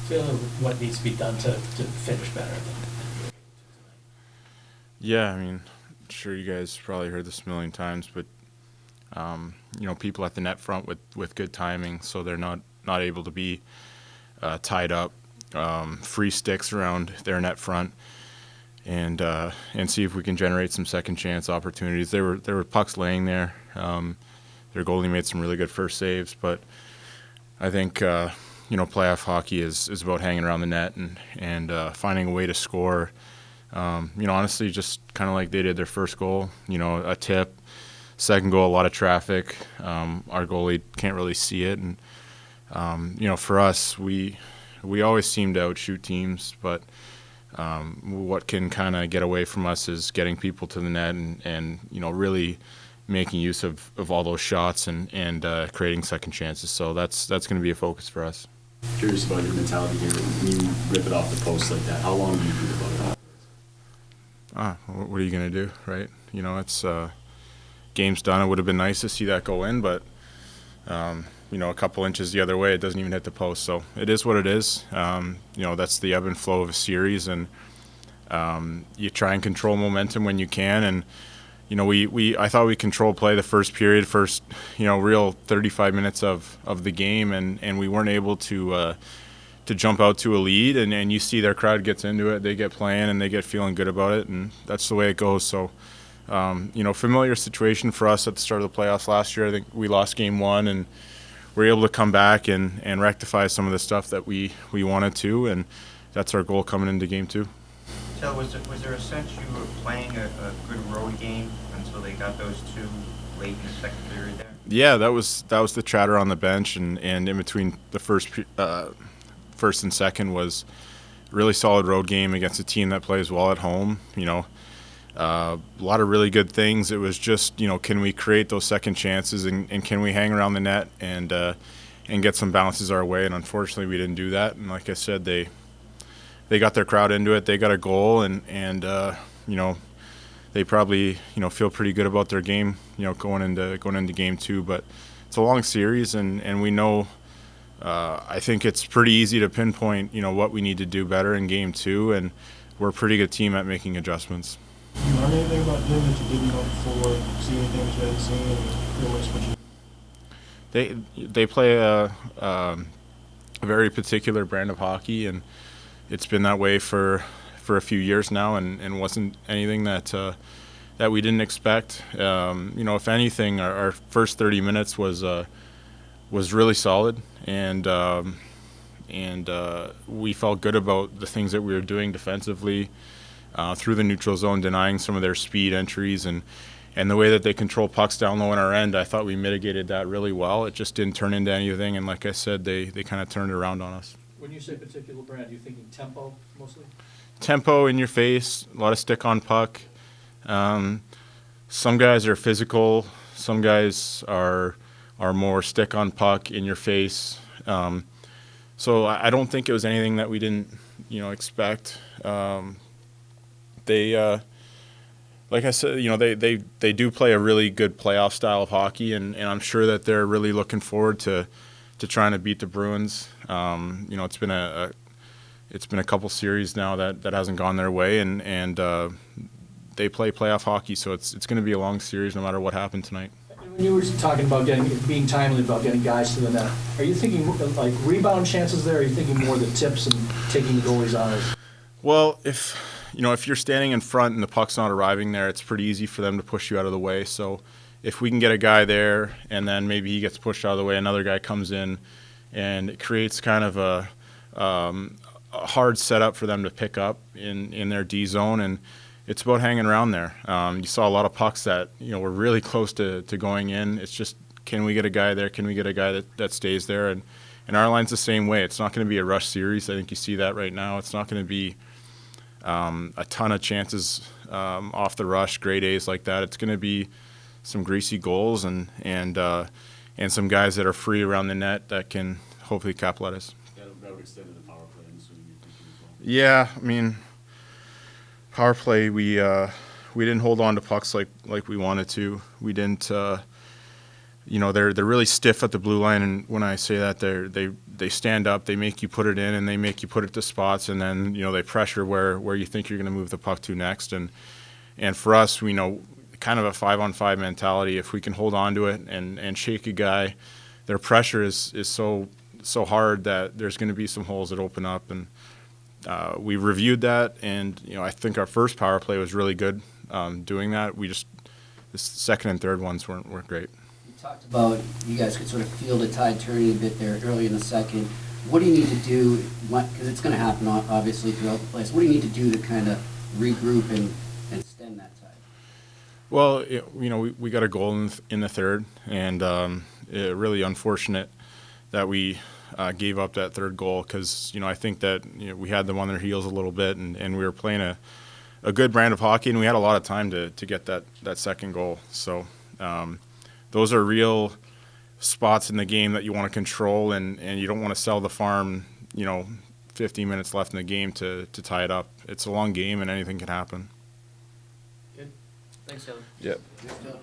feel what needs to be done to finish better than. Yeah, I mean, sure you guys probably heard this a million times, but people at the net front with good timing, so they're not able to be tied up, free sticks around their net front, and see if we can generate some second chance opportunities. There were pucks laying there. Their goalie made some really good first saves, but I think playoff hockey is about hanging around the net and finding a way to score. Honestly, just kind of like they did their first goal. A tip, second goal, a lot of traffic. Our goalie can't really see it, and for us, we always seem to outshoot teams, but what can kind of get away from us is getting people to the net and really making use of all those shots and creating second chances. So that's going to be a focus for us. Curious about your mentality here. When you rip it off the post like that, how long do you think about it? What are you going to do, right? It's game's done. It would have been nice to see that go in, but a couple inches the other way, it doesn't even hit the post. So it is what it is. That's the ebb and flow of a series, and you try and control momentum when you can. And I thought we controlled play the first period, real 35 minutes of the game, and we weren't able to jump out to a lead. And you see their crowd gets into it, they get playing, and they get feeling good about it, and that's the way it goes. So, familiar situation for us at the start of the playoffs last year. I think we lost game one, and we were able to come back and rectify some of the stuff that we wanted to, and that's our goal coming into game two. So was there a sense you were playing a good road game until they got those two late in the second period there? Yeah, that was the chatter on the bench, and in between the first and second was a really solid road game against a team that plays well at home. A lot of really good things. It was just, can we create those second chances and can we hang around the net and get some bounces our way? And unfortunately, we didn't do that. And like I said, they got their crowd into it. They got a goal, and they probably feel pretty good about their game, going into game two. But it's a long series, and we know. I think it's pretty easy to pinpoint, what we need to do better in game two, and we're a pretty good team at making adjustments. Did you learn anything about them that you didn't know before? See anything that you hadn't seen? And pretty much what you. They play a very particular brand of hockey, and it's been that way for a few years now, and wasn't anything that we didn't expect. If anything, our first 30 minutes was really solid, and we felt good about the things that we were doing defensively through the neutral zone, denying some of their speed entries, and the way that they control pucks down low in our end. I thought we mitigated that really well. It just didn't turn into anything, and like I said, they kind of turned it around on us. When you say particular brand, are you thinking tempo mostly? Tempo, in your face, a lot of stick on puck. Some guys are physical. Some guys are more stick on puck, in your face. So I don't think it was anything that we didn't expect. They like I said, they do play a really good playoff style of hockey, and I'm sure that they're really looking forward to trying to beat the Bruins. It's been a couple series now that hasn't gone their way, and they play playoff hockey, so it's going to be a long series no matter what happened tonight. When you were talking about being timely about getting guys to the net, are you thinking like rebound chances there? Or are you thinking more the tips and taking the goalie's honors? Well, if you're standing in front and the puck's not arriving there, it's pretty easy for them to push you out of the way. So if we can get a guy there and then maybe he gets pushed out of the way, another guy comes in, and it creates kind of a hard setup for them to pick up in their D zone, and it's about hanging around there. You saw a lot of pucks that were really close to going in. It's just, can we get a guy there? Can we get a guy that stays there? And our line's the same way. It's not going to be a rush series. I think you see that right now. It's not going to be a ton of chances off the rush, grade A's like that. It's going to be some greasy goals and some guys that are free around the net that can hopefully capitalize. That would extend to the power play, I'm assuming you're thinking as well. Yeah, I mean, power play, we didn't hold on to pucks like we wanted to. We didn't. They're really stiff at the blue line, and when I say that, they stand up, they make you put it in, and they make you put it to spots, and then they pressure where you think you're going to move the puck to next. And for us, we know kind of a 5-on-5 mentality. If we can hold on to it and shake a guy, their pressure is so hard that there's going to be some holes that open up. And we reviewed that, and I think our first power play was really good doing that. The second and third ones weren't great. You talked about you guys could sort of feel the tide turning a bit there early in the second. What do you need to do, because it's going to happen obviously throughout the place, what do you need to do to kind of regroup and stem that tide? Well, we got a goal in the third, and really unfortunate that we gave up that third goal, because I think that we had them on their heels a little bit, and we were playing a good brand of hockey, and we had a lot of time to get that second goal. So those are real spots in the game that you want to control, and you don't want to sell the farm 15 minutes left in the game to tie it up. It's a long game, and anything can happen. Good. Thanks, Taylor. Yep. Good stuff.